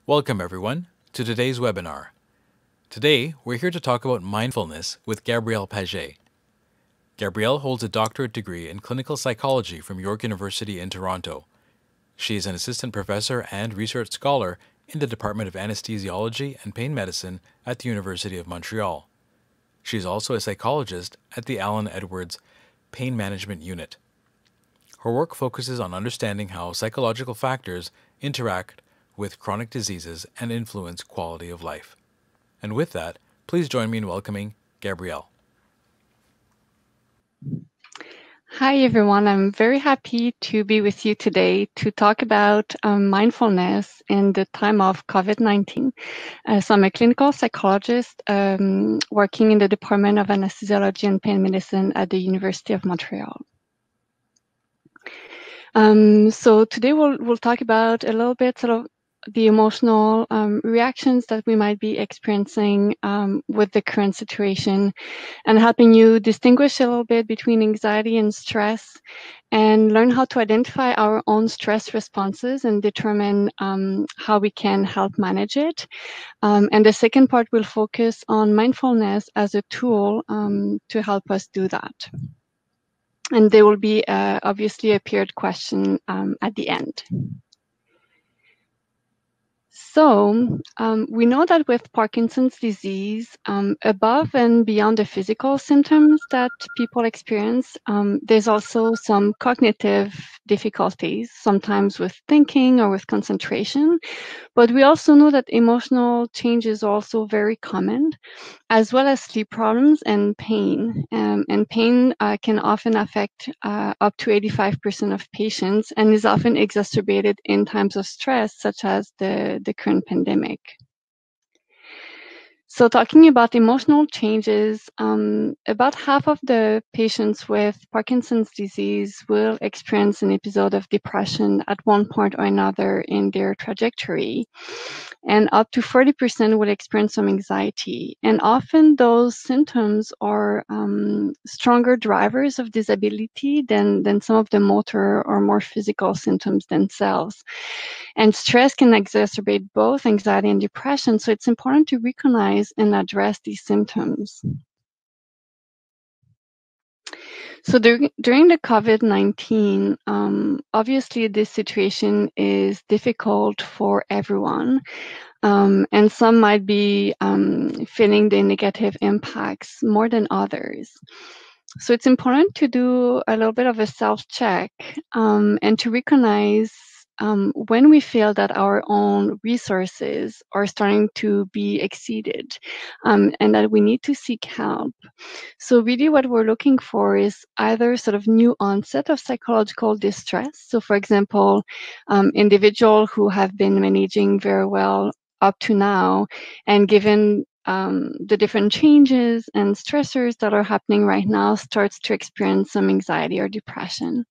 Welcome, everyone, to today's webinar. Today, we're here to talk about mindfulness with Gabrielle Pagé. Gabrielle holds a doctorate degree in clinical psychology from York University in Toronto. She is an assistant professor and research scholar in the Department of Anesthesiology and Pain Medicine at the University of Montreal. She is also a psychologist at the Allen Edwards Pain Management Unit. Her work focuses on understanding how psychological factors interact with chronic diseases and influence quality of life. And with that, please join me in welcoming Gabrielle. Hi, everyone. I'm very happy to be with you today to talk about mindfulness in the time of COVID-19. So I'm a clinical psychologist working in the Department of Anesthesiology and Pain Medicine at the University of Montreal. So today we'll talk about a little bit sort of the emotional reactions that we might be experiencing with the current situation, and helping you distinguish a little bit between anxiety and stress, and learn how to identify our own stress responses and determine how we can help manage it. And the second part will focus on mindfulness as a tool to help us do that. And there will be obviously a paired question at the end. So we know that with Parkinson's disease, above and beyond the physical symptoms that people experience, there's also some cognitive difficulties, sometimes with thinking or with concentration. But we also know that emotional change is also very common, as well as sleep problems and pain. And pain can often affect up to 85% of patients and is often exacerbated in times of stress, such as the current pandemic. So talking about emotional changes, about half of the patients with Parkinson's disease will experience an episode of depression at one point or another in their trajectory. And up to 40% will experience some anxiety. And often those symptoms are stronger drivers of disability than some of the motor or more physical symptoms themselves. And stress can exacerbate both anxiety and depression, so it's important to recognize and address these symptoms. So during the COVID-19, obviously this situation is difficult for everyone, and some might be feeling the negative impacts more than others. So it's important to do a little bit of a self-check and to recognize when we feel that our own resources are starting to be exceeded and that we need to seek help. So really what we're looking for is either sort of new onset of psychological distress. So for example, individuals who have been managing very well up to now, and given the different changes and stressors that are happening right now, starts to experience some anxiety or depression.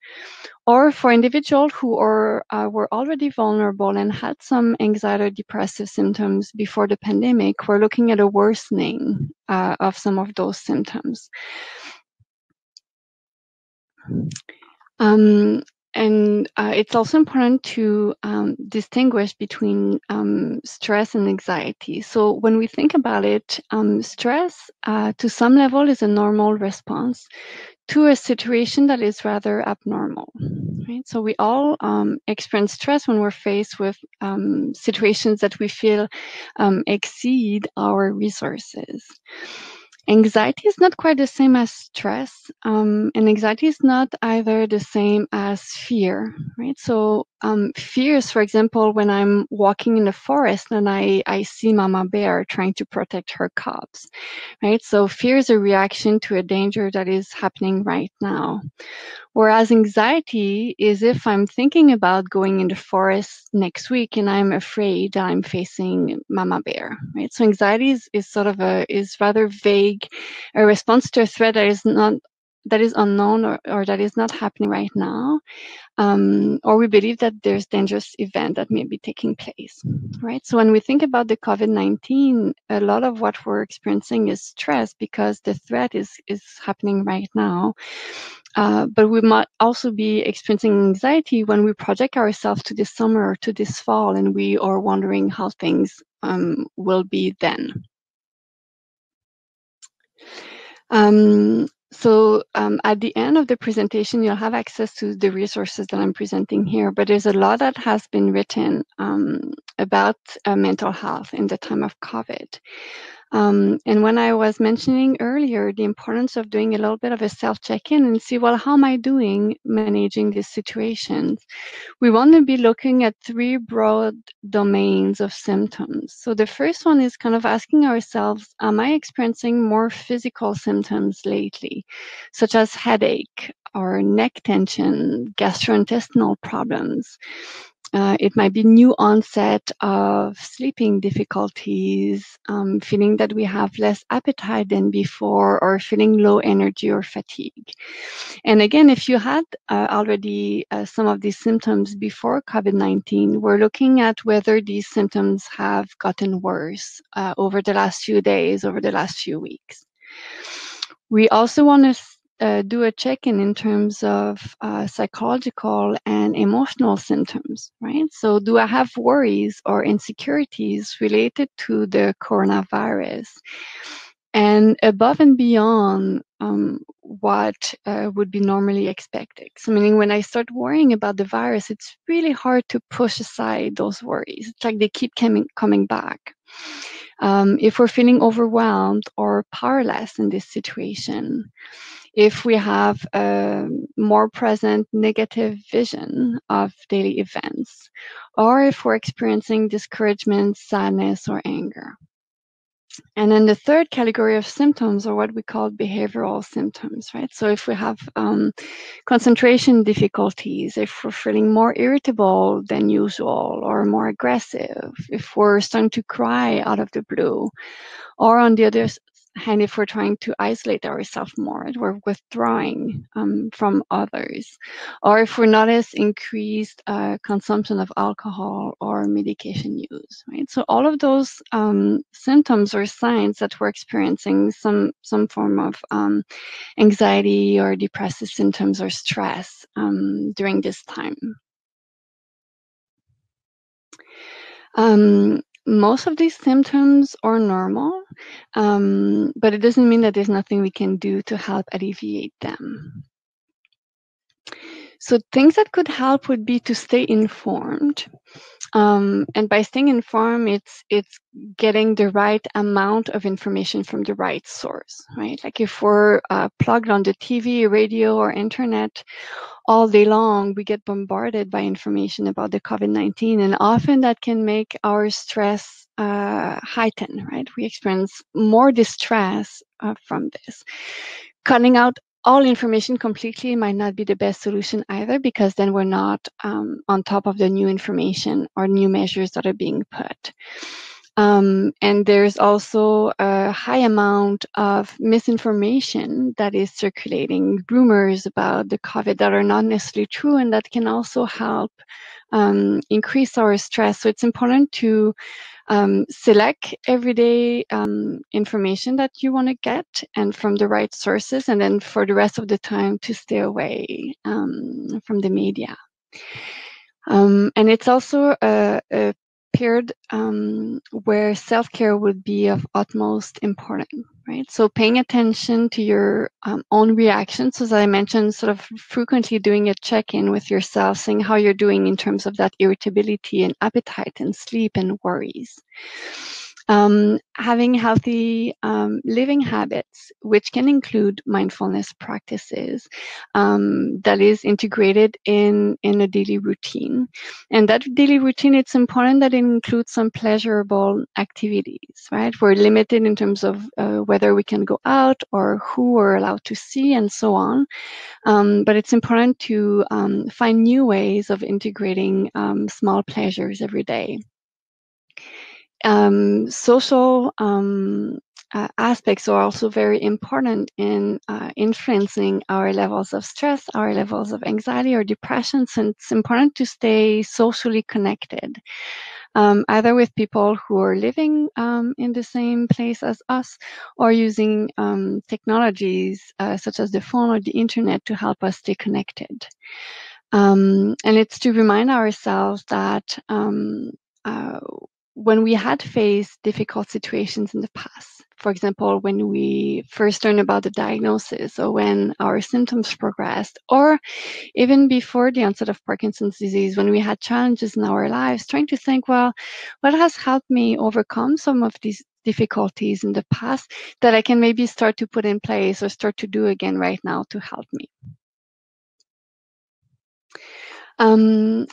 Or for individuals who were already vulnerable and had some anxiety or depressive symptoms before the pandemic, we're looking at a worsening of some of those symptoms. And it's also important to distinguish between stress and anxiety. So when we think about it, stress to some level is a normal response to a situation that is rather abnormal, right? So we all experience stress when we're faced with situations that we feel exceed our resources. Anxiety is not quite the same as stress, and anxiety is not either the same as fear, right? So fears, for example, when I'm walking in the forest and I see Mama Bear trying to protect her cubs, right? So fear is a reaction to a danger that is happening right now. Whereas anxiety is if I'm thinking about going in the forest next week and I'm afraid that I'm facing Mama Bear, right? So anxiety is rather vague, a response to a threat that is not is unknown, or that is not happening right now, or we believe that there's dangerous event that may be taking place, right? So when we think about the COVID-19, a lot of what we're experiencing is stress because the threat is happening right now. But we might also be experiencing anxiety when we project ourselves to this summer or to this fall, and we are wondering how things will be then. At the end of the presentation, you'll have access to the resources that I'm presenting here, but there's a lot that has been written about mental health in the time of COVID. And when I was mentioning earlier the importance of doing a little bit of a self-check-in and see, well, how am I doing managing these situations? We want to be looking at 3 broad domains of symptoms. So the first one is kind of asking ourselves, am I experiencing more physical symptoms lately, such as headache or neck tension, gastrointestinal problems? It might be new onset of sleeping difficulties, feeling that we have less appetite than before, or feeling low energy or fatigue. And again, if you had already some of these symptoms before COVID-19, we're looking at whether these symptoms have gotten worse over the last few days, over the last few weeks. We also want to do a check-in in terms of psychological and emotional symptoms, right? So do I have worries or insecurities related to the coronavirus? And above and beyond what would be normally expected. So meaning when I start worrying about the virus, it's really hard to push aside those worries. It's like they keep coming back. If we're feeling overwhelmed or powerless in this situation, if we have a more present negative vision of daily events, or if we're experiencing discouragement, sadness, or anger. And then the third category of symptoms are what we call behavioral symptoms, right? So if we have concentration difficulties, if we're feeling more irritable than usual or more aggressive, if we're starting to cry out of the blue, or on the other hand, if we're trying to isolate ourselves more, we're withdrawing from others, or if we notice increased consumption of alcohol or medication use, right? So all of those symptoms or signs that we're experiencing some form of anxiety or depressive symptoms or stress during this time. Most of these symptoms are normal, but it doesn't mean that there's nothing we can do to help alleviate them. So things that could help would be to stay informed. And by staying informed, it's getting the right amount of information from the right source, right? Like if we're plugged on the TV, radio, or internet all day long, we get bombarded by information about the COVID-19, and often that can make our stress heighten, right? We experience more distress from this. Cutting out all information completely might not be the best solution either, because then we're not on top of the new information or new measures that are being put. And there's also a high amount of misinformation that is circulating, rumors about the COVID that are not necessarily true, and that can also help increase our stress. So it's important to select everyday information that you want to get, and from the right sources, and then for the rest of the time to stay away from the media. And it's also a period where self-care would be of utmost importance, right? So paying attention to your own reactions, as I mentioned, sort of frequently doing a check-in with yourself, seeing how you're doing in terms of that irritability and appetite and sleep and worries. Having healthy living habits, which can include mindfulness practices that is integrated in a daily routine. And that daily routine, it's important that it includes some pleasurable activities, right? We're limited in terms of whether we can go out or who we're allowed to see and so on. But it's important to find new ways of integrating small pleasures every day. Social aspects are also very important in influencing our levels of stress, our levels of anxiety or depression. So it's important to stay socially connected, either with people who are living in the same place as us, or using technologies such as the phone or the internet to help us stay connected. And it's to remind ourselves that uh, when we had faced difficult situations in the past, for example, when we first learned about the diagnosis or when our symptoms progressed, or even before the onset of Parkinson's disease, when we had challenges in our lives, trying to think, well, what has helped me overcome some of these difficulties in the past that I can maybe start to put in place or start to do again right now to help me.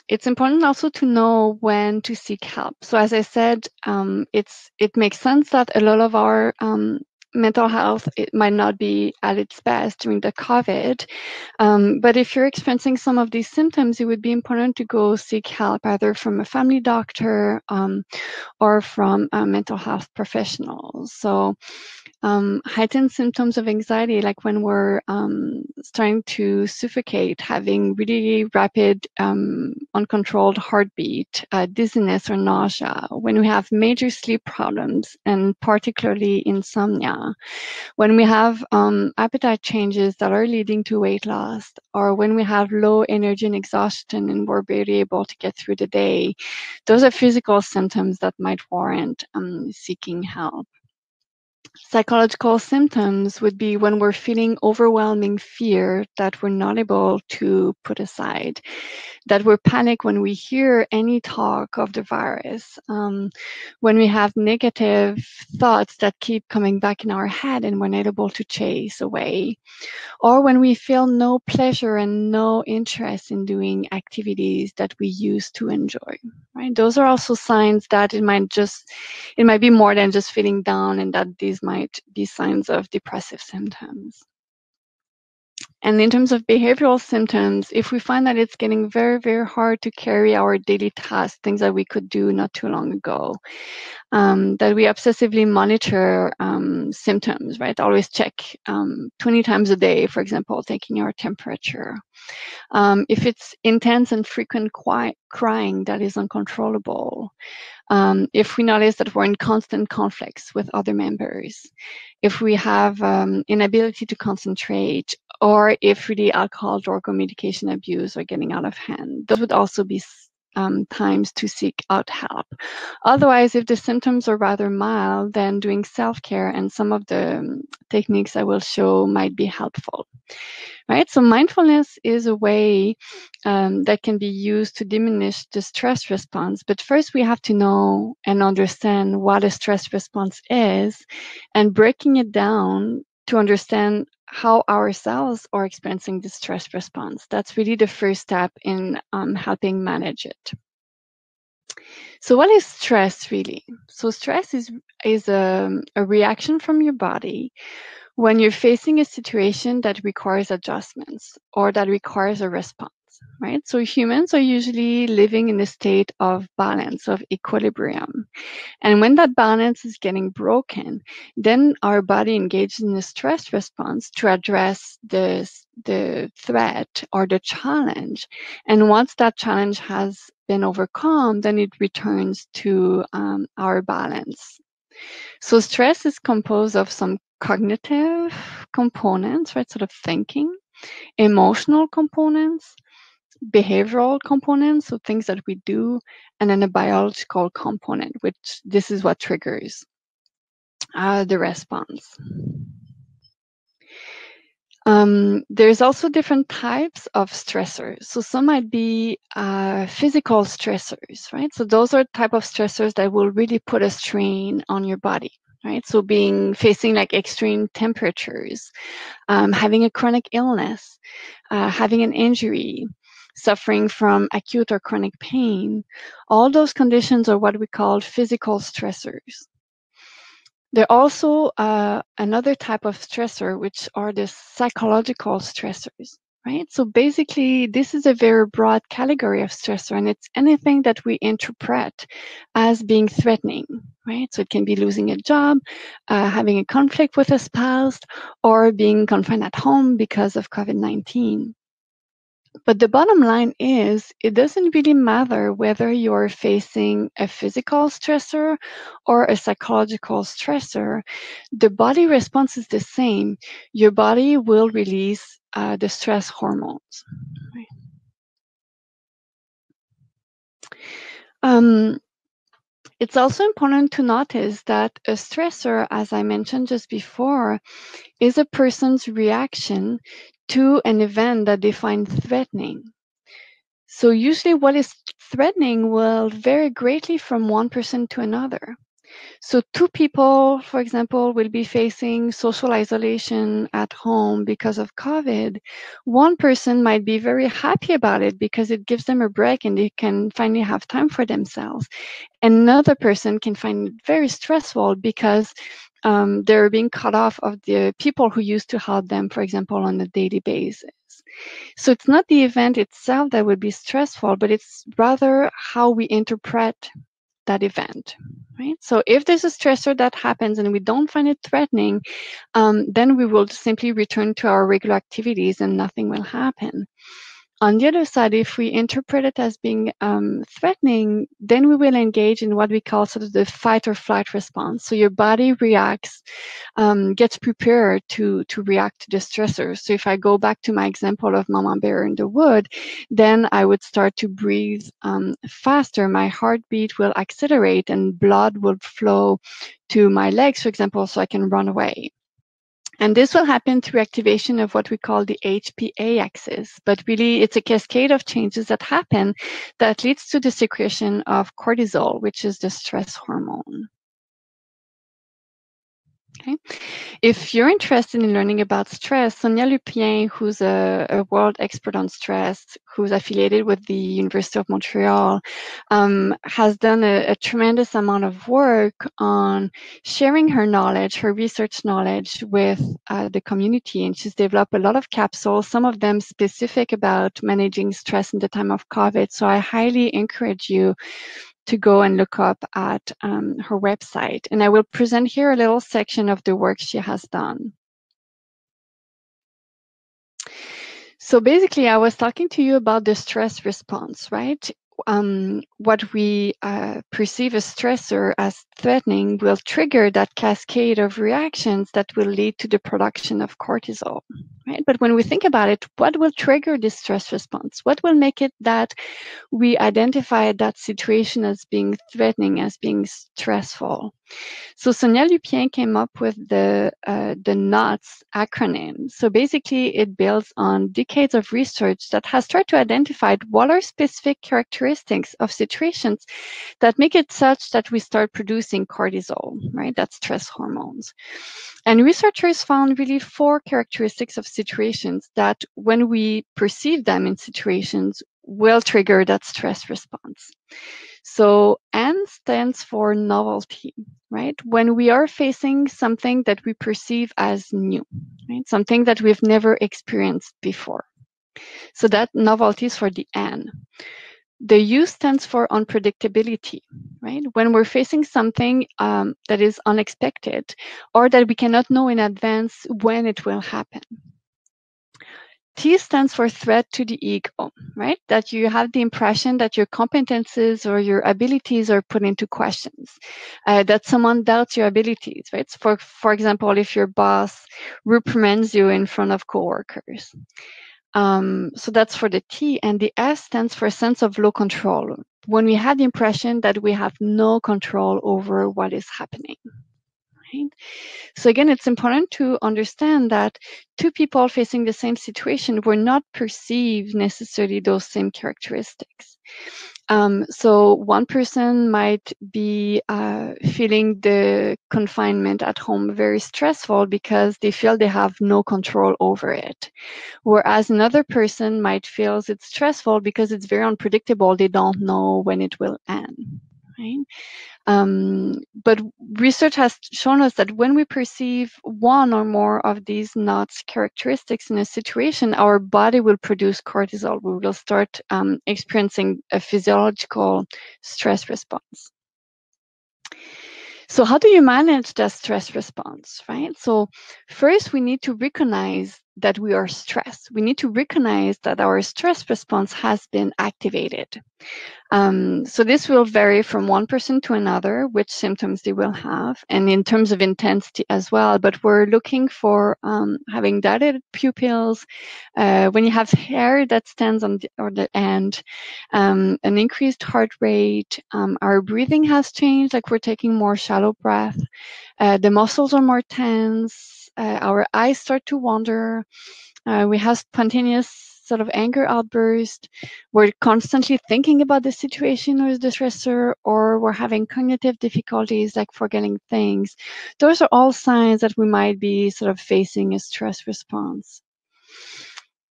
It's important also to know when to seek help. So as I said, it makes sense that a lot of our mental health, it might not be at its best during the COVID. But if you're experiencing some of these symptoms, it would be important to go seek help either from a family doctor or from mental health professionals. So heightened symptoms of anxiety, like when we're starting to suffocate, having really rapid, uncontrolled heartbeat, dizziness or nausea, when we have major sleep problems, and particularly insomnia, when we have appetite changes that are leading to weight loss, or when we have low energy and exhaustion and we're barely able to get through the day, those are physical symptoms that might warrant seeking help. Psychological symptoms would be when we're feeling overwhelming fear that we're not able to put aside, that we're panicked when we hear any talk of the virus, when we have negative thoughts that keep coming back in our head and we're not able to chase away, or when we feel no pleasure and no interest in doing activities that we used to enjoy, right? Those are also signs that it might be more than just feeling down, and that these might be signs of depressive symptoms. And in terms of behavioral symptoms, if we find that it's getting very, very hard to carry our daily tasks, things that we could do not too long ago, that we obsessively monitor symptoms, right? Always check 20 times a day, for example, taking our temperature. If it's intense and frequent crying that is uncontrollable, if we notice that we're in constant conflicts with other members, if we have inability to concentrate, or if really alcohol, drug, or medication abuse are getting out of hand, those would also be times to seek out help. Otherwise, if the symptoms are rather mild, then doing self-care and some of the techniques I will show might be helpful. Right? So mindfulness is a way that can be used to diminish the stress response. But first, we have to know and understand what a stress response is, and breaking it down to understand how ourselves are experiencing the stress response. That's really the first step in helping manage it. So what is stress really? So stress is a reaction from your body when you're facing a situation that requires adjustments or that requires a response, right? So humans are usually living in a state of balance, of equilibrium. And when that balance is getting broken, then our body engages in a stress response to address the threat or the challenge. And once that challenge has been overcome, then it returns to our balance. So stress is composed of some cognitive components, right? Sort of thinking, emotional components, behavioral components, so things that we do, and then a biological component, which this is what triggers the response. There's also different types of stressors. So some might be physical stressors, right? So those are type of stressors that will really put a strain on your body, right? So facing like extreme temperatures, having a chronic illness, having an injury, suffering from acute or chronic pain, all those conditions are what we call physical stressors. There are also another type of stressor, which are the psychological stressors, right? So basically, this is a very broad category of stressor, and it's anything that we interpret as being threatening, right? So it can be losing a job, having a conflict with a spouse, or being confined at home because of COVID-19. But the bottom line is, it doesn't really matter whether you're facing a physical stressor or a psychological stressor. The body response is the same. Your body will release the stress hormones. It's also important to notice that a stressor, as I mentioned just before, is a person's reaction to an event that they find threatening. So usually what is threatening will vary greatly from one person to another. So two people, for example, will be facing social isolation at home because of COVID. One person might be very happy about it because it gives them a break and they can finally have time for themselves. Another person can find it very stressful because they're being cut off of the people who used to help them, for example, on a daily basis. So it's not the event itself that would be stressful, but it's rather how we interpret that event, right? So if there's a stressor that happens and we don't find it threatening, then we will simply return to our regular activities and nothing will happen. On the other side, if we interpret it as being threatening, then we will engage in what we call sort of the fight or flight response. So your body reacts, gets prepared to react to the stressor. So if I go back to my example of Mama Bear in the wood, then I would start to breathe faster. My heartbeat will accelerate and blood will flow to my legs, for example, so I can run away. And this will happen through activation of what we call the HPA axis. But really, it's a cascade of changes that happen that leads to the secretion of cortisol, which is the stress hormone. Okay. If you're interested in learning about stress, Sonia Lupien, who's a world expert on stress, who's affiliated with the University of Montreal, has done a tremendous amount of work on sharing her knowledge, her research knowledge with the community. And she's developed a lot of capsules, some of them specific about managing stress in the time of COVID. So I highly encourage you to go and look up at her website. And I will present here a little section of the work she has done. So basically, I was talking to you about the stress response, right? What we perceive as stressor as threatening will trigger that cascade of reactions that will lead to the production of cortisol, right? But when we think about it, what will trigger this stress response? What will make it that we identify that situation as being threatening, as being stressful? So Sonia Lupien came up with the NOTS acronym. So basically, it builds on decades of research that has tried to identify what are specific characteristics of situations that make it such that we start producing cortisol, right? That's stress hormones. And researchers found really 4 characteristics of situations that, when we perceive them in situations, will trigger that stress response. So N stands for novelty, right? When we are facing something that we perceive as new, right? Something that we've never experienced before. So that novelty is for the N. The U stands for unpredictability, right? When we're facing something that is unexpected or that we cannot know in advance when it will happen. T stands for threat to the ego, right? That you have the impression that your competences or your abilities are put into questions, that someone doubts your abilities, right? For example, if your boss reprimands you in front of coworkers. So that's for the T. And the S stands for sense of low control, when we have the impression that we have no control over what is happening. Right? So again, it's important to understand that two people facing the same situation will not perceive necessarily those same characteristics. So one person might be feeling the confinement at home very stressful because they feel they have no control over it. Whereas another person might feel it's stressful because it's very unpredictable. They don't know when it will end. Right? But research has shown us that when we perceive one or more of these NOTS characteristics in a situation, our body will produce cortisol. We will start experiencing a physiological stress response. So how do you manage that stress response, right? So first, we need to recognize that we are stressed. We need to recognize that our stress response has been activated. So this will vary from one person to another, which symptoms they will have, and in terms of intensity as well. But we're looking for having dilated pupils, when you have hair that stands on the end, an increased heart rate, our breathing has changed, like we're taking more shallow breath, the muscles are more tense, our eyes start to wander, we have spontaneous sort of anger outburst. We're constantly thinking about the situation or the stressor, or we're having cognitive difficulties like forgetting things. Those are all signs that we might be sort of facing a stress response.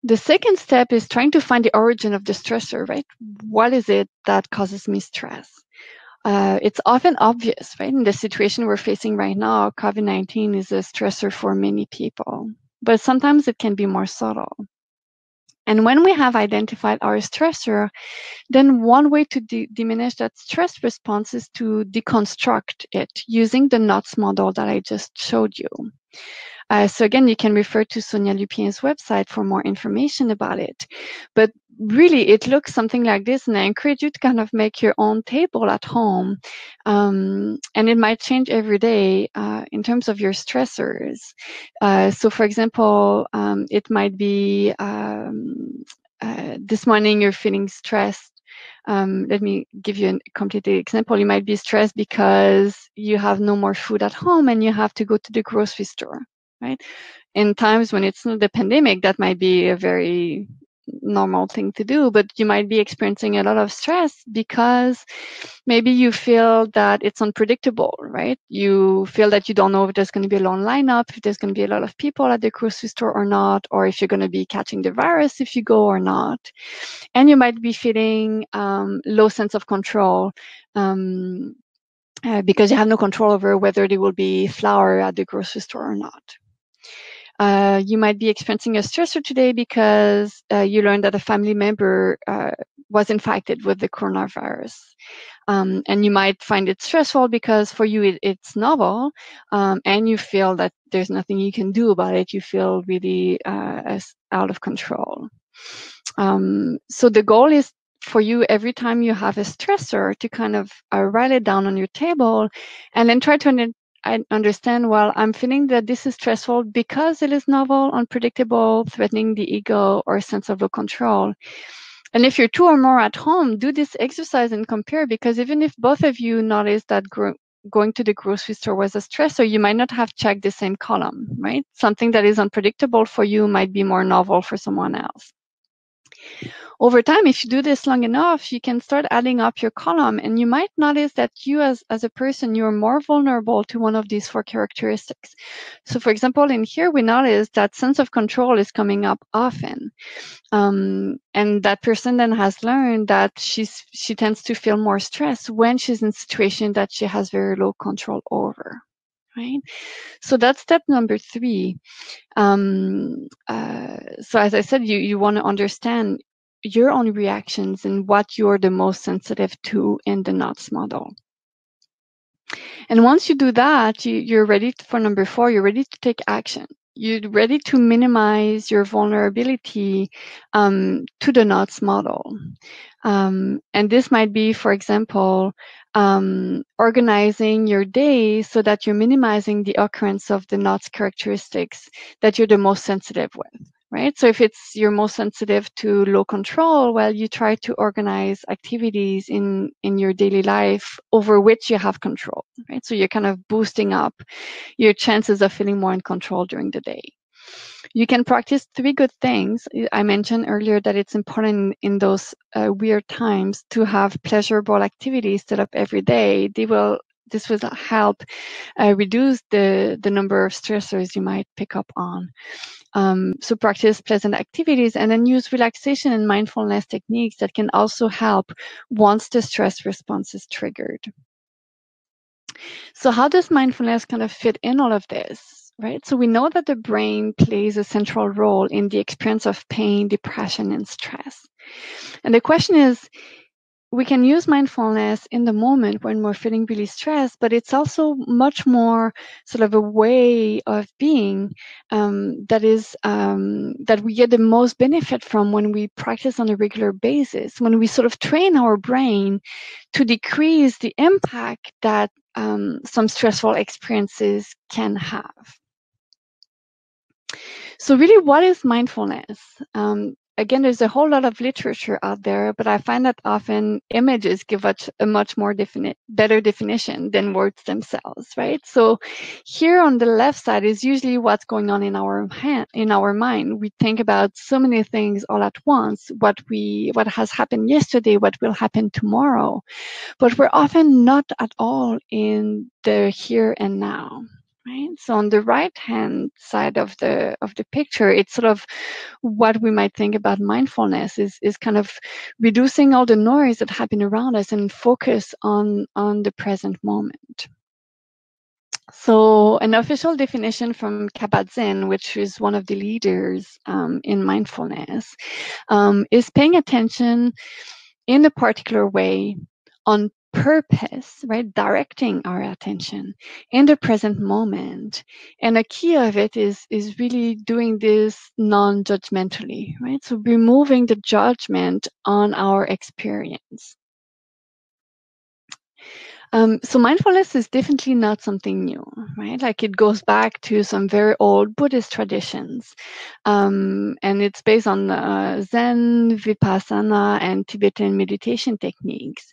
The second step is trying to find the origin of the stressor, right? What is it that causes me stress? It's often obvious, right? In the situation we're facing right now, COVID-19 is a stressor for many people, but sometimes it can be more subtle. And when we have identified our stressor, then one way to diminish that stress response is to deconstruct it using the NOTS model that I just showed you. So again, you can refer to Sonia Lupien's website for more information about it. But really, it looks something like this, and I encourage you to kind of make your own table at home. And it might change every day in terms of your stressors. So for example, it might be this morning you're feeling stressed. Let me give you a complete example. You might be stressed because you have no more food at home and you have to go to the grocery store, right? In times when it's not the pandemic, that might be a very normal thing to do, but you might be experiencing a lot of stress because maybe you feel that it's unpredictable, right? You feel that you don't know if there's going to be a long lineup, if there's going to be a lot of people at the grocery store or not, or if you're going to be catching the virus if you go or not. And you might be feeling low sense of control because you have no control over whether there will be flour at the grocery store or not. You might be experiencing a stressor today because you learned that a family member was infected with the coronavirus. And you might find it stressful because for you it's novel, and you feel that there's nothing you can do about it. You feel really out of control. So the goal is for you every time you have a stressor to kind of write it down on your table and then try to understand, well, I'm feeling that this is stressful because it is novel, unpredictable, threatening the ego or sense of low control. And if you're two or more at home, do this exercise and compare, because even if both of you notice that going to the grocery store was a stressor, you might not have checked the same column, right? Something that is unpredictable for you might be more novel for someone else. Over time, if you do this long enough, you can start adding up your column, and you might notice that you as a person, you're more vulnerable to one of these four characteristics. So for example, in here, we notice that sense of control is coming up often. And that person then has learned that she tends to feel more stress when she's in a situation that she has very low control over, right? So that's step number 3. So as I said, you want to understand your own reactions and what you're the most sensitive to in the NOTS model. And once you do that, you're ready for number 4. You're ready to take action. You're ready to minimize your vulnerability to the NOTS model. And this might be, for example, organizing your day so that you're minimizing the occurrence of the NOTS characteristics that you're the most sensitive with, right? So if you're most sensitive to low control, well, you try to organize activities in your daily life over which you have control, right? So you're kind of boosting up your chances of feeling more in control during the day. You can practice 3 good things. I mentioned earlier that it's important in those weird times to have pleasurable activities set up every day. This will help reduce the number of stressors you might pick up on. So practice pleasant activities, and then use relaxation and mindfulness techniques that can also help once the stress response is triggered. So how does mindfulness kind of fit in all of this, right? So we know that the brain plays a central role in the experience of pain, depression, and stress. And the question is, we can use mindfulness in the moment when we're feeling really stressed, but it's also much more sort of a way of being that we get the most benefit from when we practice on a regular basis, when we sort of train our brain to decrease the impact that some stressful experiences can have. So really, what is mindfulness? Again, there's a whole lot of literature out there, but I find that often images give us a much more better definition than words themselves, right? So here on the left side is usually what's going on in our mind. We think about so many things all at once, what has happened yesterday, what will happen tomorrow, but we're often not at all in the here and now. Right. So on the right-hand side of the picture, it's sort of what we might think about mindfulness is kind of reducing all the noise that happen around us and focus on the present moment. So an official definition from Kabat-Zinn, which is one of the leaders in mindfulness, is paying attention in a particular way on purpose, right? Directing our attention in the present moment. And a key of it is really doing this non-judgmentally, right? So removing the judgment on our experience. So mindfulness is definitely not something new, right? Like it goes back to some very old Buddhist traditions. And it's based on Zen, Vipassana, and Tibetan meditation techniques.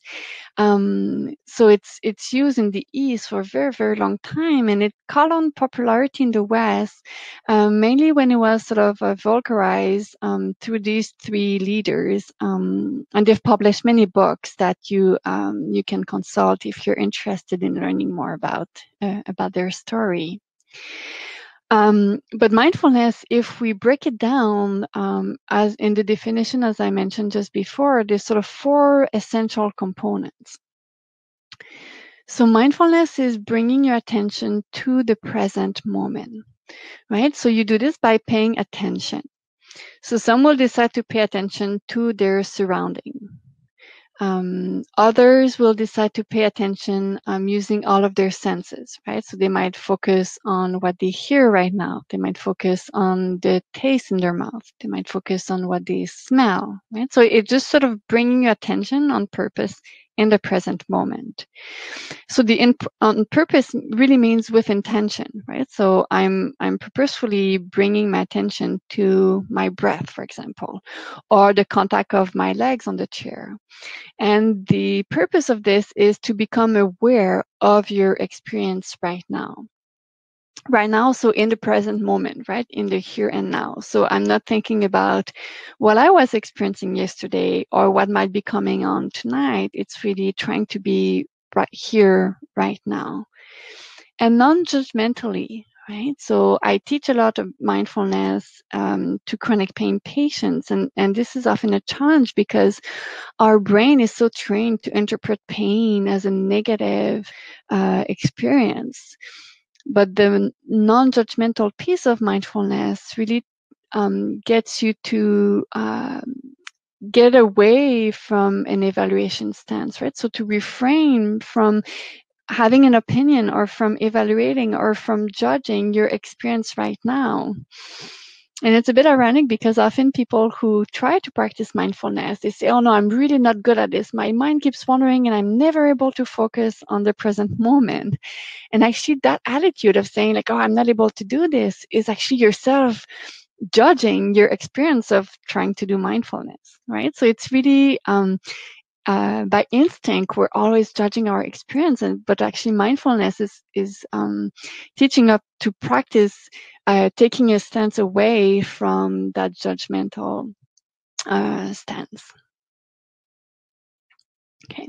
So it's used in the East for a very, very long time, and it caught on popularity in the West, mainly when it was sort of vulgarized through these three leaders. And they've published many books that you can consult if you're interested in learning more about their story. But mindfulness, if we break it down as in the definition, as I mentioned just before, there's sort of four essential components. So mindfulness is bringing your attention to the present moment, right? So you do this by paying attention. So some will decide to pay attention to their surrounding. Others will decide to pay attention using all of their senses, right? So they might focus on what they hear right now. They might focus on the taste in their mouth. They might focus on what they smell, right? So it's just sort of bringing your attention on purpose in the present moment. So the on purpose really means with intention, right? So I'm purposefully bringing my attention to my breath, for example, or the contact of my legs on the chair. And the purpose of this is to become aware of your experience right now. Right now, so in the present moment, right? In the here and now. So I'm not thinking about what I was experiencing yesterday or what might be coming on tonight. It's really trying to be right here, right now. And non-judgmentally, right? So I teach a lot of mindfulness to chronic pain patients. And this is often a challenge because our brain is so trained to interpret pain as a negative experience. But the non-judgmental piece of mindfulness really gets you to get away from an evaluation stance, right? So to refrain from having an opinion or from evaluating or from judging your experience right now. And it's a bit ironic because often people who try to practice mindfulness, they say, oh no, I'm really not good at this. My mind keeps wandering and I'm never able to focus on the present moment. And actually that attitude of saying like, oh, I'm not able to do this is actually yourself judging your experience of trying to do mindfulness, right? So it's really by instinct, we're always judging our experience, but actually mindfulness is teaching us to practice taking a stance away from that judgmental stance. Okay.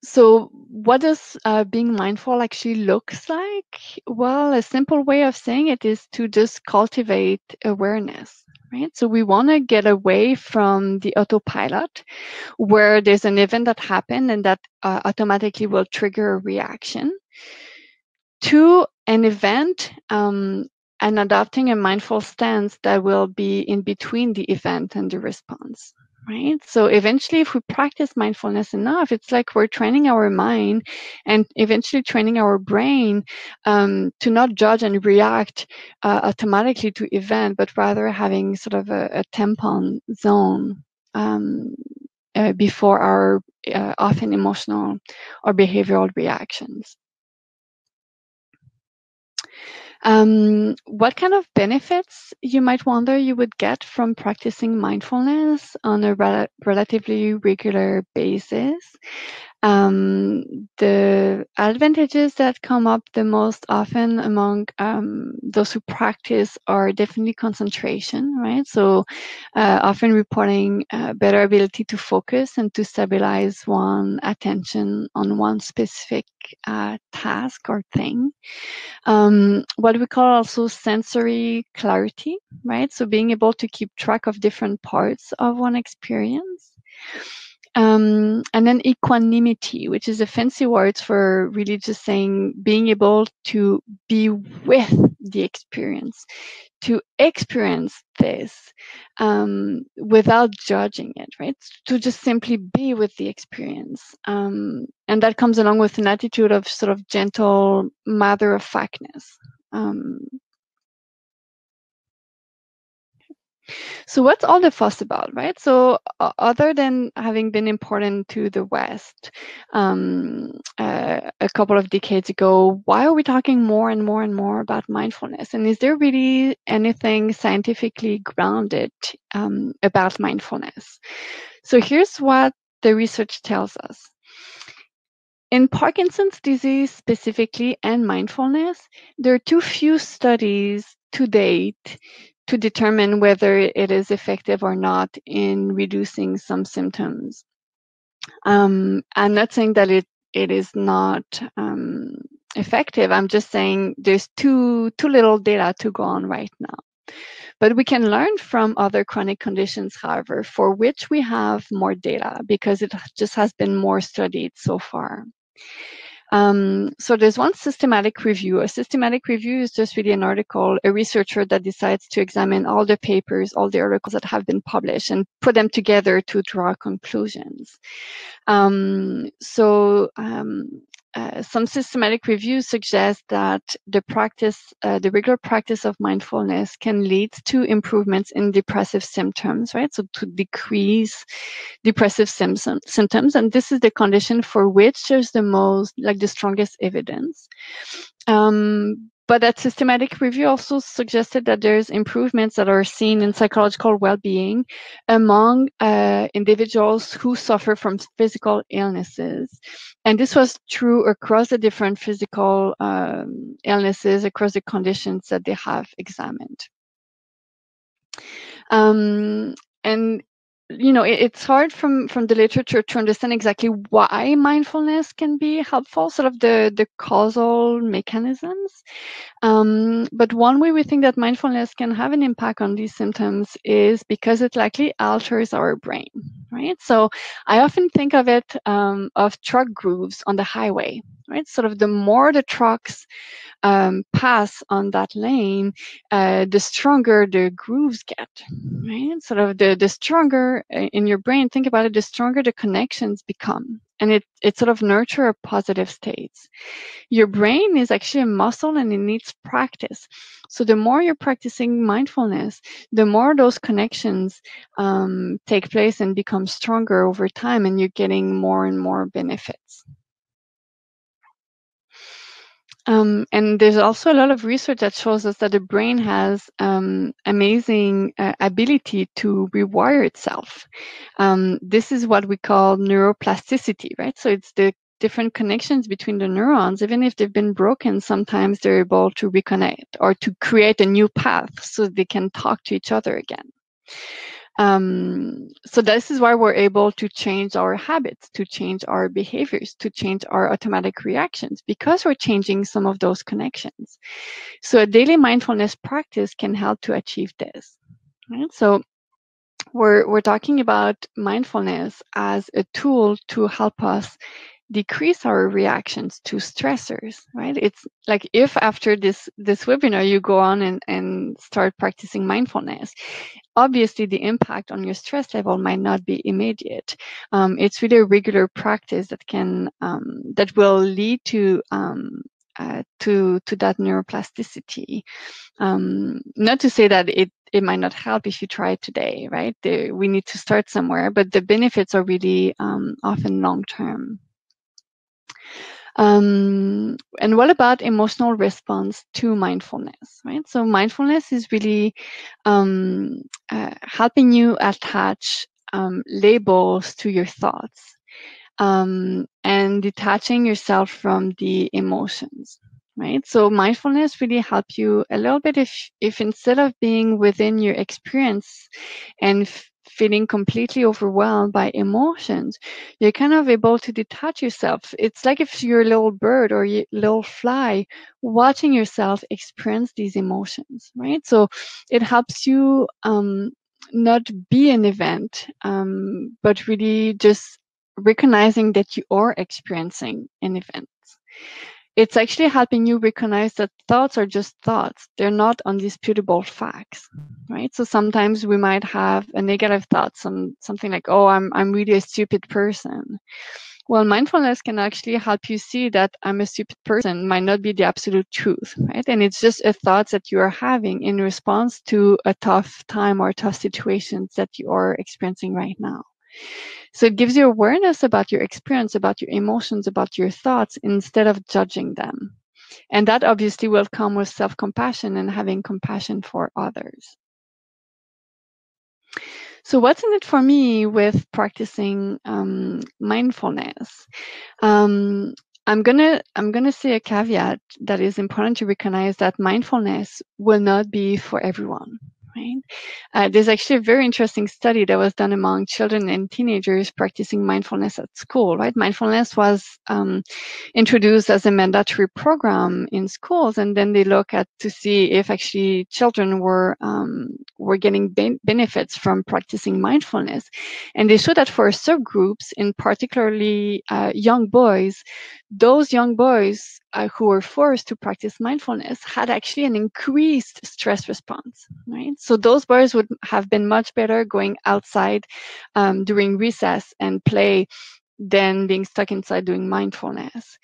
So what does being mindful actually looks like? Well, a simple way of saying it is to just cultivate awareness, right? So we want to get away from the autopilot where there's an event that happened and that automatically will trigger a reaction to an event and adopting a mindful stance that will be in between the event and the response. right? So eventually, if we practice mindfulness enough, it's like we're training our mind and eventually training our brain to not judge and react automatically to event, but rather having sort of a tampon zone before our often emotional or behavioral reactions. What kind of benefits, you might wonder, you would get from practicing mindfulness on a relatively regular basis? The advantages that come up the most often among those who practice are definitely concentration, right? So often reporting better ability to focus and to stabilize one attention on one specific task or thing. What we call also sensory clarity, right? So being able to keep track of different parts of one experience. And then equanimity, which is a fancy word for really just saying being able to be with the experience, to experience this without judging it, right? To just simply be with the experience. And that comes along with an attitude of sort of gentle matter-of-factness. So what's all the fuss about, right? So other than having been important to the West a couple of decades ago, why are we talking more and more and more about mindfulness? And is there really anything scientifically grounded about mindfulness? So here's what the research tells us. In Parkinson's disease specifically and mindfulness, there are too few studies to date to determine whether it is effective or not in reducing some symptoms. I'm not saying that it is not effective. I'm just saying there's too little data to go on right now. But we can learn from other chronic conditions, however, for which we have more data because it just has been more studied so far. So there's one systematic review. A systematic review is just really an article, a researcher that decides to examine all the papers, all the articles that have been published and put them together to draw conclusions. Some systematic reviews suggest that the regular practice of mindfulness can lead to improvements in depressive symptoms, right? So to decrease depressive symptoms, and this is the condition for which there's the strongest evidence. But that systematic review also suggested that there's improvements that are seen in psychological well-being among individuals who suffer from physical illnesses. And this was true across the different physical illnesses, across the conditions that they have examined. And it's hard from the literature to understand exactly why mindfulness can be helpful, sort of the causal mechanisms. But one way we think that mindfulness can have an impact on these symptoms is because it likely alters our brain, right? So I often think of it of truck grooves on the highway, right? Sort of the more the trucks pass on that lane, the stronger the grooves get, right? Sort of the stronger in your brain, think about it, the stronger the connections become. And it sort of nurture positive states. Your brain is actually a muscle and it needs practice. So the more you're practicing mindfulness, the more those connections take place and become stronger over time, and you're getting more and more benefits. And there's also a lot of research that shows us that the brain has amazing ability to rewire itself. This is what we call neuroplasticity, right? So it's the different connections between the neurons. Even if they've been broken, sometimes they're able to reconnect or to create a new path so they can talk to each other again. So this is why we're able to change our habits, to change our behaviors, to change our automatic reactions, because we're changing some of those connections. So a daily mindfulness practice can help to achieve this. Right? So we're talking about mindfulness as a tool to help us decrease our reactions to stressors, right? It's like if after this webinar you go on and start practicing mindfulness, obviously the impact on your stress level might not be immediate. It's really a regular practice that can that will lead to that neuroplasticity. Not to say that it might not help if you try it today, right? We need to start somewhere, but the benefits are really often long term. And what about emotional response to mindfulness, right? So mindfulness is really helping you attach labels to your thoughts, and detaching yourself from the emotions, right? So mindfulness really helps you a little bit if instead of being within your experience and feeling completely overwhelmed by emotions, you're kind of able to detach yourself. It's like if you're a little bird or a little fly watching yourself experience these emotions, right? So it helps you not be an event, but really just recognizing that you are experiencing an event. It's actually helping you recognize that thoughts are just thoughts. They're not undisputable facts, right? So sometimes we might have a negative thought, something like, "Oh, I'm really a stupid person." Well, mindfulness can actually help you see that "I'm a stupid person" might not be the absolute truth, right? And it's just a thought that you are having in response to a tough time or tough situations that you are experiencing right now. So it gives you awareness about your experience, about your emotions, about your thoughts, instead of judging them. And that obviously will come with self-compassion and having compassion for others. So what's in it for me with practicing mindfulness? Um, I'm gonna say a caveat that is important to recognize, that mindfulness will not be for everyone. Right? There's actually a very interesting study that was done among children and teenagers practicing mindfulness at school. Right? Mindfulness was introduced as a mandatory program in schools, and then they look at to see if actually children were getting benefits from practicing mindfulness, and they showed that for subgroups, in particularly young boys, those young boys who were forced to practice mindfulness had actually an increased stress response, right? So those boys would have been much better going outside during recess and play than being stuck inside doing mindfulness.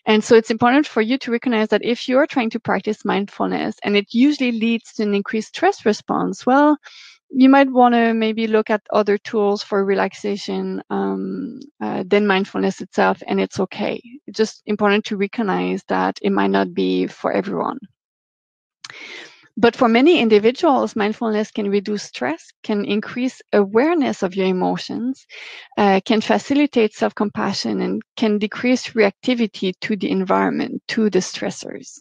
And so it's important for you to recognize that if you're trying to practice mindfulness and it usually leads to an increased stress response, well, you might want to maybe look at other tools for relaxation than mindfulness itself, and it's okay. It's just important to recognize that it might not be for everyone. But for many individuals, mindfulness can reduce stress, can increase awareness of your emotions, can facilitate self-compassion, and can decrease reactivity to the environment, to the stressors.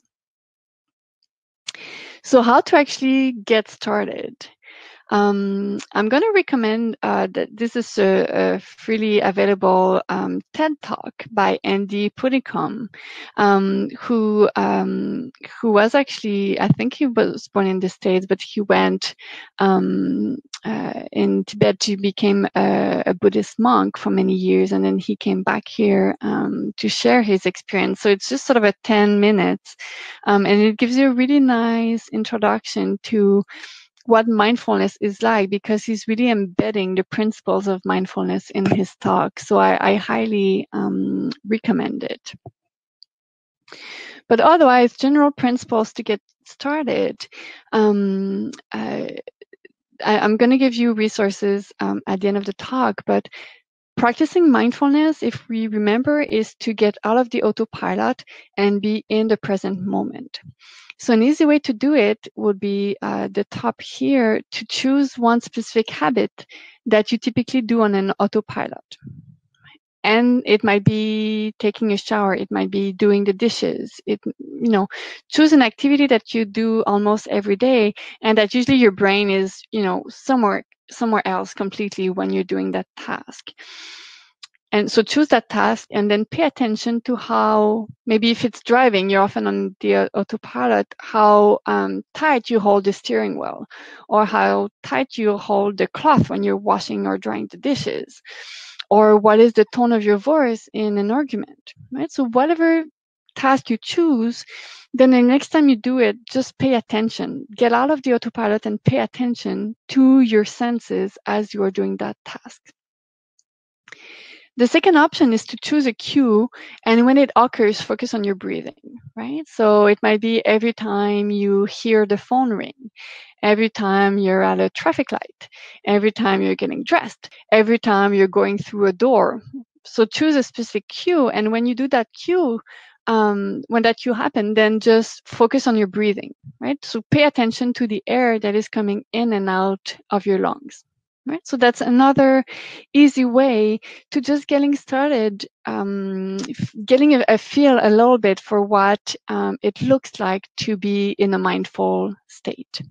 So how to actually get started? I'm going to recommend that this is a freely available TED Talk by Andy Puddicombe, who was actually, I think he was born in the States, but he went in Tibet to become a Buddhist monk for many years, and then he came back here to share his experience. So it's just sort of a 10 minutes, and it gives you a really nice introduction to what mindfulness is like, because he's really embedding the principles of mindfulness in his talk. So I highly recommend it. But otherwise, general principles to get started. I'm going to give you resources at the end of the talk, but practicing mindfulness, if we remember, is to get out of the autopilot and be in the present moment. So an easy way to do it would be the top here, to choose one specific habit that you typically do on an autopilot. And it might be taking a shower, it might be doing the dishes. Choose an activity that you do almost every day, and that usually your brain is, somewhere else completely when you're doing that task. And so choose that task and then pay attention to how, maybe if it's driving, you're often on the autopilot, how tight you hold the steering wheel, or how tight you hold the cloth when you're washing or drying the dishes, or what is the tone of your voice in an argument, right? So whatever task you choose, then the next time you do it, just pay attention. Get out of the autopilot and pay attention to your senses as you are doing that task. The second option is to choose a cue, and when it occurs, focus on your breathing, right? So it might be every time you hear the phone ring, every time you're at a traffic light, every time you're getting dressed, every time you're going through a door. So choose a specific cue, and when you do that cue, when that cue happens, then just focus on your breathing, right? So pay attention to the air that is coming in and out of your lungs. Right, so that's another easy way to just getting started, getting a feel a little bit for what it looks like to be in a mindful state.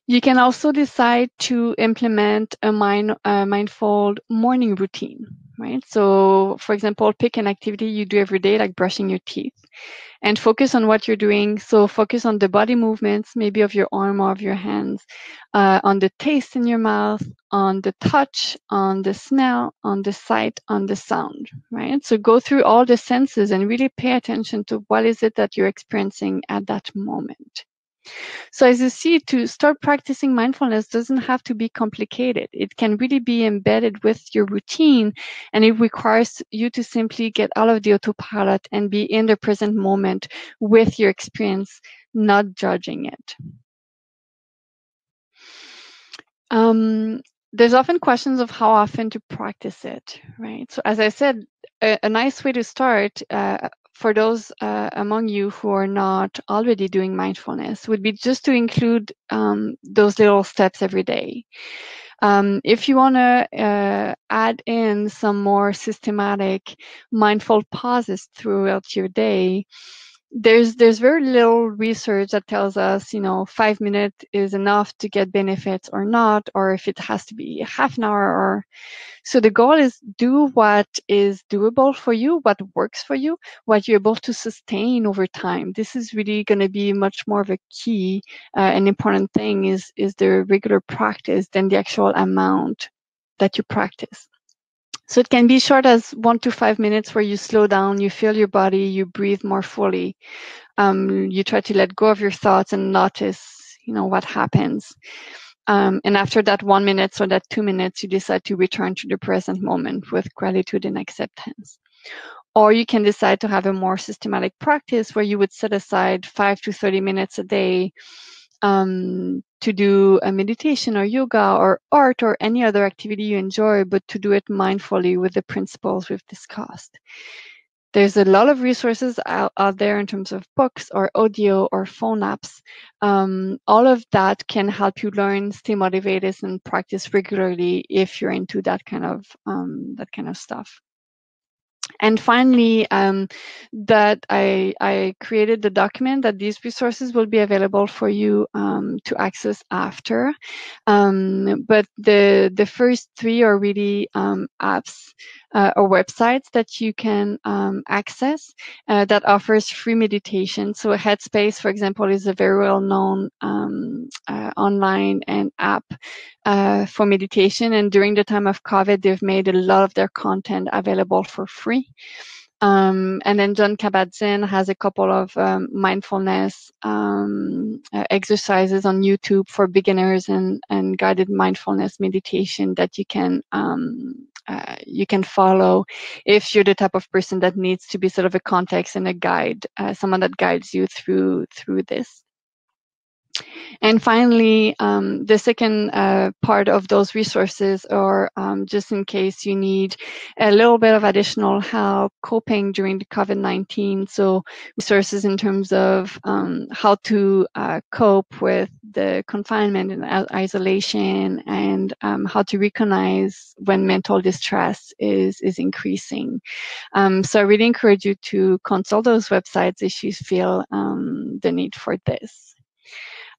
You can also decide to implement a mindful morning routine, right? So, for example, pick an activity you do every day, like brushing your teeth, and focus on what you're doing. So focus on the body movements, maybe of your arm or of your hands, on the taste in your mouth, on the touch, on the smell, on the sight, on the sound, right? So go through all the senses and really pay attention to what is it that you're experiencing at that moment. So as you see, to start practicing mindfulness doesn't have to be complicated. It can really be embedded with your routine, and it requires you to simply get out of the autopilot and be in the present moment with your experience, not judging it. There's often questions of how often to practice it, right? So as I said, a nice way to start for those among you who are not already doing mindfulness would be just to include those little steps every day. If you want to add in some more systematic mindful pauses throughout your day, there's very little research that tells us, 5 minutes is enough to get benefits or not, or if it has to be half an hour. Or so the goal is do what is doable for you, what works for you, what you're able to sustain over time. This is really going to be much more of a key, an important thing is the regular practice than the actual amount that you practice. So it can be short as 1 to 5 minutes where you slow down, you feel your body, you breathe more fully. You try to let go of your thoughts and notice, what happens. And after that 1 minute or that 2 minutes, you decide to return to the present moment with gratitude and acceptance. Or you can decide to have a more systematic practice where you would set aside 5 to 30 minutes a day to do a meditation or yoga or art or any other activity you enjoy, but to do it mindfully with the principles we've discussed. There's a lot of resources out there in terms of books or audio or phone apps. All of that can help you learn, stay motivated, and practice regularly if you're into that kind of stuff. And finally, that I created the document that these resources will be available for you to access after. But the first three are really apps or websites that you can access that offers free meditation. So Headspace, for example, is a very well-known online and app for meditation. And during the time of COVID, they've made a lot of their content available for free. And then John Kabat-Zinn has a couple of mindfulness exercises on YouTube for beginners and guided mindfulness meditation that you can follow if you're the type of person that needs to be sort of a context and a guide, someone that guides you through this. And finally, the second part of those resources are just in case you need a little bit of additional help coping during the COVID-19. So resources in terms of how to cope with the confinement and isolation, and how to recognize when mental distress is increasing. So I really encourage you to consult those websites if you feel the need for this.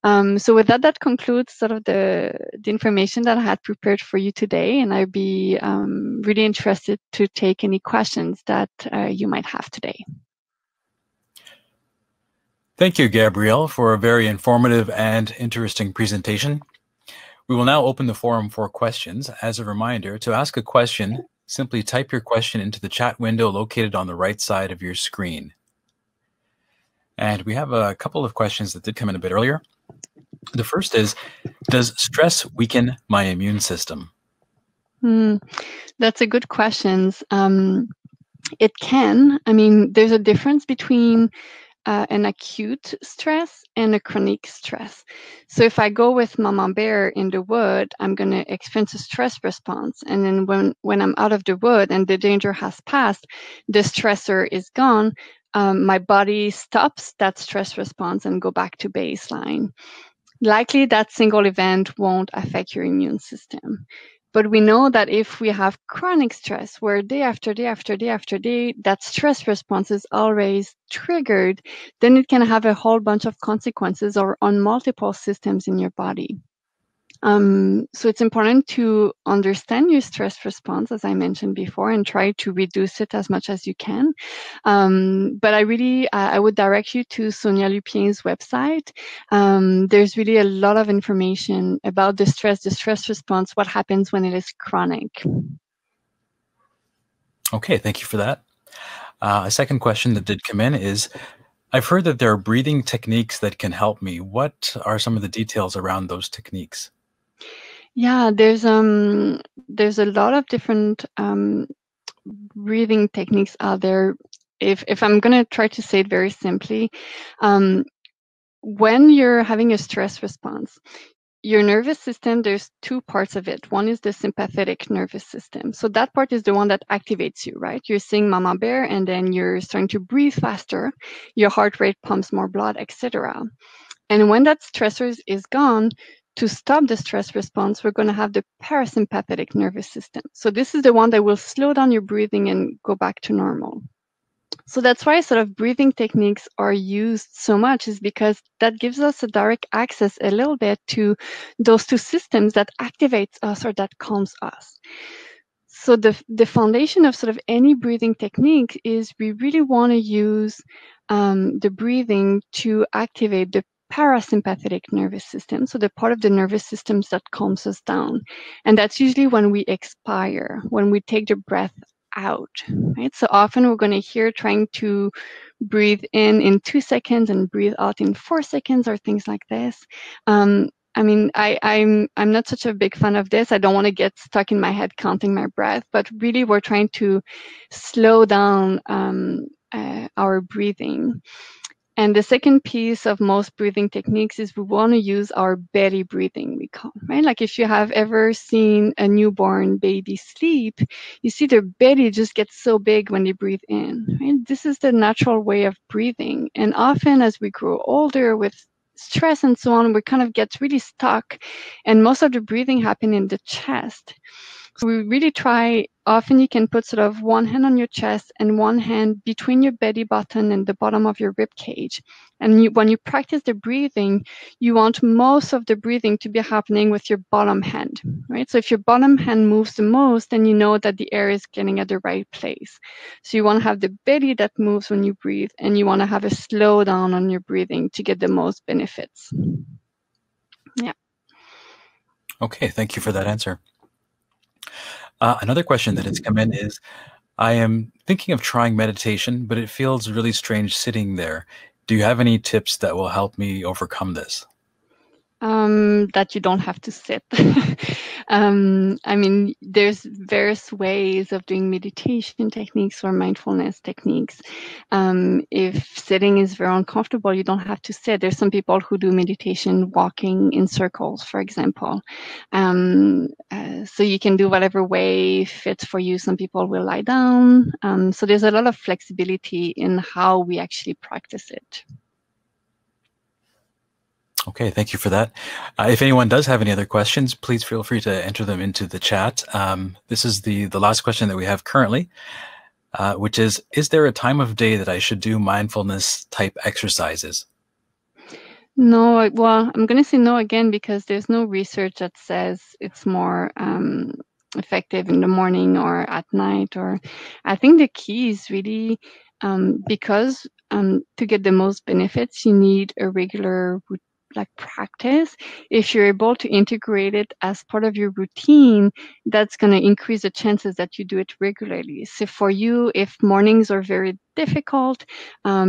So with that concludes sort of the information that I had prepared for you today, and I'd be really interested to take any questions that you might have today. Thank you, Gabrielle, for a very informative and interesting presentation. We will now open the forum for questions. As a reminder, to ask a question, simply type your question into the chat window located on the right side of your screen. And we have a couple of questions that did come in a bit earlier. The first is, does stress weaken my immune system? That's a good question. It can. I mean, there's a difference between an acute stress and a chronic stress. So if I go with Mama Bear in the wood, I'm going to experience a stress response. And then when I'm out of the wood and the danger has passed, the stressor is gone, my body stops that stress response and go back to baseline. Likely that single event won't affect your immune system. But we know that if we have chronic stress, where day after day after day after day, that stress response is always triggered, then it can have a whole bunch of consequences or on multiple systems in your body. So it's important to understand your stress response, as I mentioned before, and try to reduce it as much as you can. But I would direct you to Sonia Lupien's website. There's really a lot of information about the stress response, what happens when it is chronic. Okay, thank you for that. A second question that did come in is, I've heard that there are breathing techniques that can help me. What are some of the details around those techniques? Yeah, there's a lot of different breathing techniques out there. If I'm going to try to say it very simply, when you're having a stress response, your nervous system, there's two parts of it. One is the sympathetic nervous system. So that part is the one that activates you, right? You're seeing Mama Bear and then you're starting to breathe faster, your heart rate pumps more blood, etc. And when that stressor is gone, to stop the stress response, we're going to have the parasympathetic nervous system. So this is the one that will slow down your breathing and go back to normal. So that's why sort of breathing techniques are used so much, is because that gives us a direct access a little bit to those two systems that activates us or that calms us. So the foundation of sort of any breathing technique is we really want to use the breathing to activate the parasympathetic nervous system, so the part of the nervous systems that calms us down. And that's usually when we expire, when we take the breath out, right? So often we're going to hear trying to breathe in 2 seconds and breathe out in 4 seconds or things like this. I mean, I'm not such a big fan of this. I don't want to get stuck in my head counting my breath, but really we're trying to slow down our breathing. And the second piece of most breathing techniques is we want to use our belly breathing, we call, right? Like if you have ever seen a newborn baby sleep, you see their belly just gets so big when they breathe in, right? This is the natural way of breathing. And often as we grow older with stress and so on, we kind of get really stuck. And most of the breathing happen in the chest. So we really try, often you can put sort of one hand on your chest and one hand between your belly button and the bottom of your rib cage. And when you practice the breathing, you want most of the breathing to be happening with your bottom hand, right? So if your bottom hand moves the most, then you know that the air is getting at the right place. So you want to have the belly that moves when you breathe, and you want to have a slow down on your breathing to get the most benefits. Yeah. Okay, thank you for that answer. Another question that has come in is, I am thinking of trying meditation, but it feels really strange sitting there. Do you have any tips that will help me overcome this? That you don't have to sit. I mean, there's various ways of doing meditation techniques or mindfulness techniques. If sitting is very uncomfortable, you don't have to sit. There's some people who do meditation walking in circles, for example. So you can do whatever way fits for you. Some people will lie down. So there's a lot of flexibility in how we actually practice it. Okay, thank you for that. If anyone does have any other questions, please feel free to enter them into the chat. This is the last question that we have currently, which is there a time of day that I should do mindfulness type exercises? No, well, I'm going to say no again because there's no research that says it's more effective in the morning or at night. Or I think the key is really because to get the most benefits, you need a regular practice, if you're able to integrate it as part of your routine, that's going to increase the chances that you do it regularly. So for you, if mornings are very difficult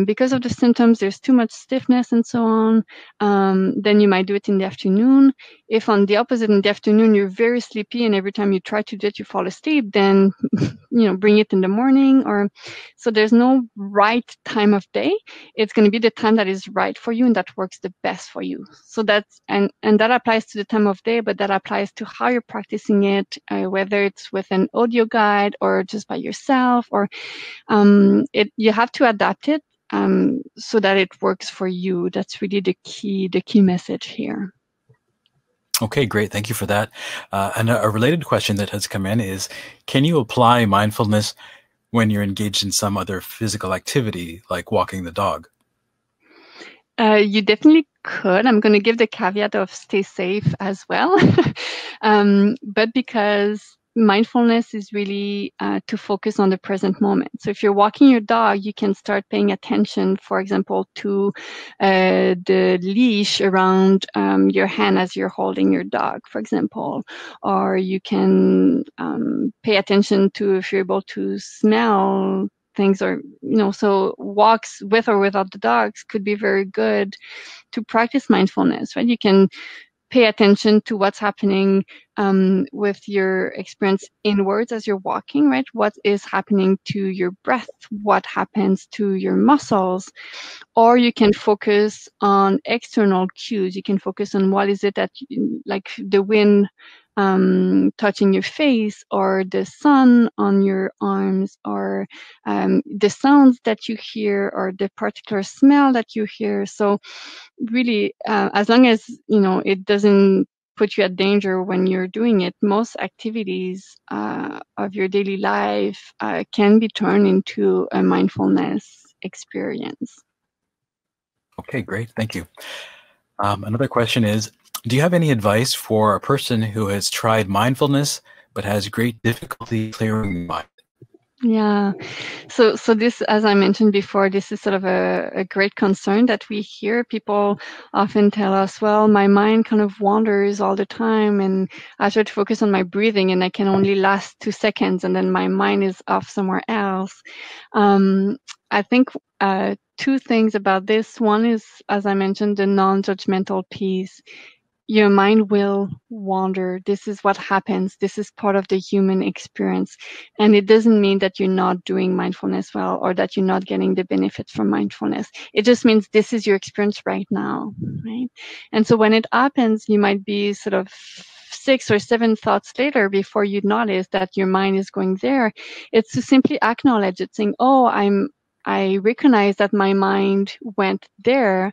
because of the symptoms, there's too much stiffness and so on, then you might do it in the afternoon. If on the opposite, in the afternoon, you're very sleepy and every time you try to do it, you fall asleep, then bring it in the morning. Or so there's no right time of day. It's going to be the time that is right for you and that works the best for you. So that's and that applies to the time of day, but that applies to how you're practicing it, whether it's with an audio guide or just by yourself, or you have to adapt it so that it works for you. That's really the key message here. Okay, great. Thank you for that. And a related question that has come in is, can you apply mindfulness when you're engaged in some other physical activity, like walking the dog? You definitely could. I'm going to give the caveat of stay safe as well. But because mindfulness is really to focus on the present moment. So if you're walking your dog, you can start paying attention, for example, to the leash around your hand as you're holding your dog, for example. Or you can pay attention to if you're able to smell things, or so walks with or without the dogs could be very good to practice mindfulness, right? You can pay attention to what's happening with your experience inwards as you're walking, right? What is happening to your breath? What happens to your muscles? Or you can focus on external cues. You can focus on what is it that, like the wind touching your face, or the sun on your arms, or the sounds that you hear, or the particular smell that you hear. So really, as long as it doesn't put you at danger when you're doing it, most activities of your daily life can be turned into a mindfulness experience. Okay, great. Thank you. Another question is, do you have any advice for a person who has tried mindfulness but has great difficulty clearing the mind? Yeah. So this, as I mentioned before, this is sort of a great concern that we hear. People often tell us, well, my mind kind of wanders all the time and I try to focus on my breathing and I can only last 2 seconds and then my mind is off somewhere else. I think two things about this. One is, as I mentioned, the non-judgmental piece. Your mind will wander. This is what happens. This is part of the human experience. And it doesn't mean that you're not doing mindfulness well or that you're not getting the benefits from mindfulness. It just means this is your experience right now, right? And so when it happens, you might be sort of 6 or 7 thoughts later before you notice that your mind is going there. It's to simply acknowledge it, saying, oh, I recognize that my mind went there.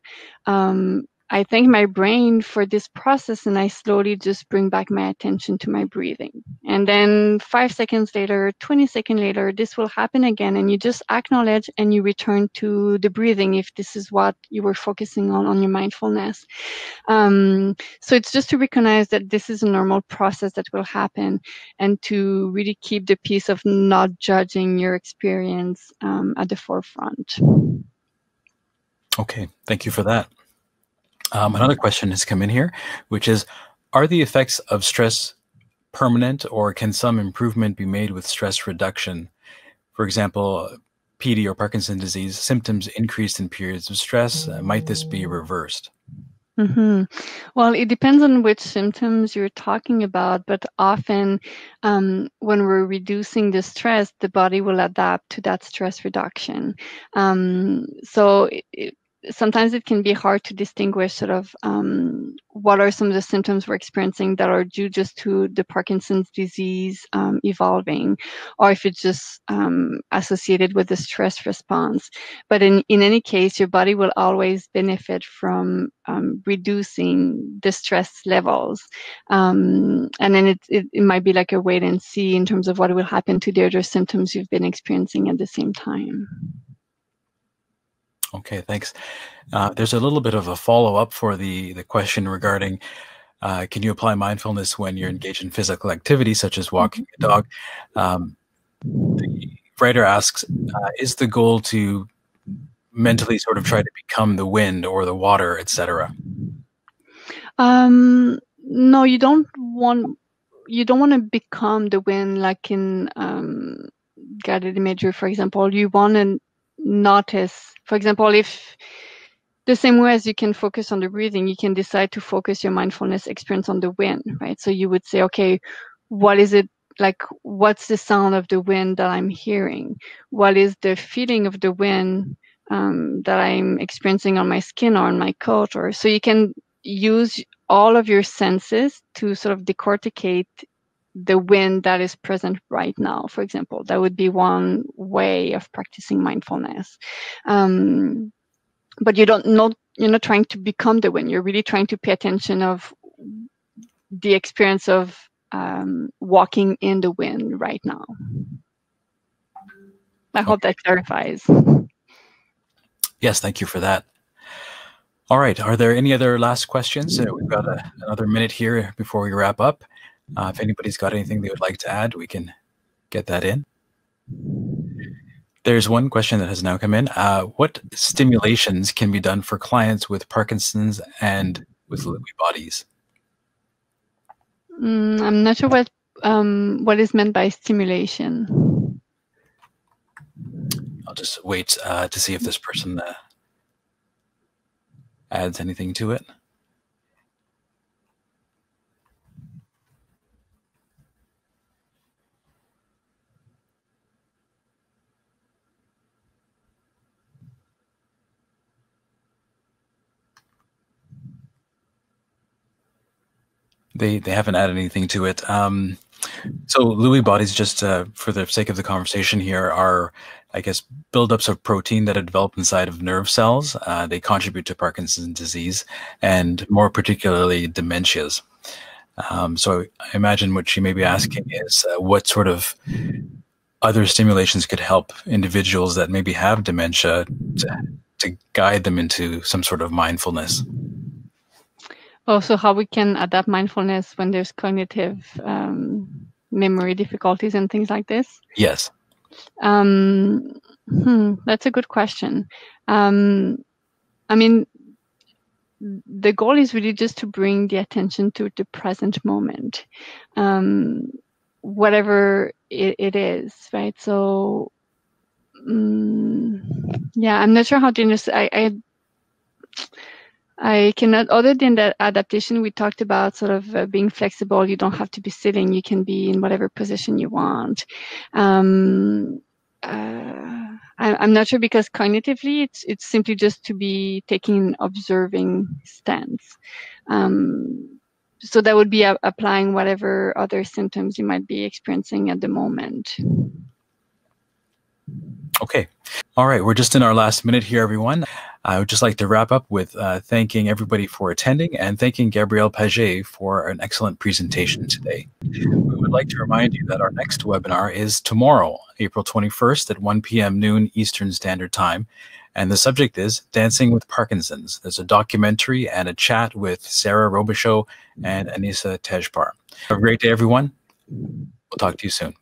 I thank my brain for this process and I slowly just bring back my attention to my breathing. And then 5 seconds later, 20 seconds later, this will happen again. And you just acknowledge and you return to the breathing if this is what you were focusing on your mindfulness. So it's just to recognize that this is a normal process that will happen and to really keep the piece of not judging your experience at the forefront. Okay, thank you for that. Another question has come in here, which is, are the effects of stress permanent, or can some improvement be made with stress reduction? For example, PD or Parkinson's disease symptoms increased in periods of stress. Might this be reversed? Mm-hmm. Well, it depends on which symptoms you're talking about, but often when we're reducing the stress, the body will adapt to that stress reduction. So sometimes it can be hard to distinguish sort of what are some of the symptoms we're experiencing that are due just to the Parkinson's disease evolving, or if it's just associated with the stress response. But in any case, your body will always benefit from reducing the stress levels. And then it might be like a wait and see in terms of what will happen to the other symptoms you've been experiencing at the same time. Okay, thanks. There's a little bit of a follow-up for the question regarding, can you apply mindfulness when you're engaged in physical activity, such as walking a dog? The writer asks, is the goal to mentally sort of try to become the wind or the water, etc.? No, you don't want to become the wind, like in guided imagery, for example. You want to notice, for example, if the same way as you can focus on the breathing, you can decide to focus your mindfulness experience on the wind, right? So you would say, okay, what is it like? What's the sound of the wind that I'm hearing? What is the feeling of the wind that I'm experiencing on my skin or on my coat? Or so you can use all of your senses to sort of decorticate the wind that is present right now, for example. That would be one way of practicing mindfulness. But you're not trying to become the wind. You're really trying to pay attention of the experience of walking in the wind right now. I hope that clarifies. Yes, thank you for that. All right. Are there any other last questions? We've got another minute here before we wrap up. If anybody's got anything they would like to add, we can get that in. There's one question that has now come in. What stimulations can be done for clients with Parkinson's and with Lewy bodies? I'm not sure what is meant by stimulation. I'll just wait to see if this person adds anything to it. They haven't added anything to it. So Lewy bodies, just for the sake of the conversation here, are, I guess, buildups of protein that are developed inside of nerve cells. They contribute to Parkinson's disease and more particularly dementias. So I imagine what she may be asking is what sort of other stimulations could help individuals that maybe have dementia to guide them into some sort of mindfulness. Oh, so how we can adapt mindfulness when there's cognitive memory difficulties and things like this? Yes. That's a good question. I mean, the goal is really just to bring the attention to the present moment, whatever it is, right? So, yeah, I'm not sure how to understand. I cannot, other than that adaptation we talked about, sort of being flexible. You don't have to be sitting. You can be in whatever position you want. I'm not sure, because cognitively it's simply just to be taking an observing stance. So that would be applying whatever other symptoms you might be experiencing at the moment. Okay. All right. We're just in our last minute here, everyone. I would just like to wrap up with thanking everybody for attending and thanking Gabrielle Pagé for an excellent presentation today. We would like to remind you that our next webinar is tomorrow, April 21st at 1 p.m. noon Eastern Standard Time. And the subject is Dancing with Parkinson's. There's a documentary and a chat with Sarah Robichaud and Anissa Tejpar. Have a great day, everyone. We'll talk to you soon.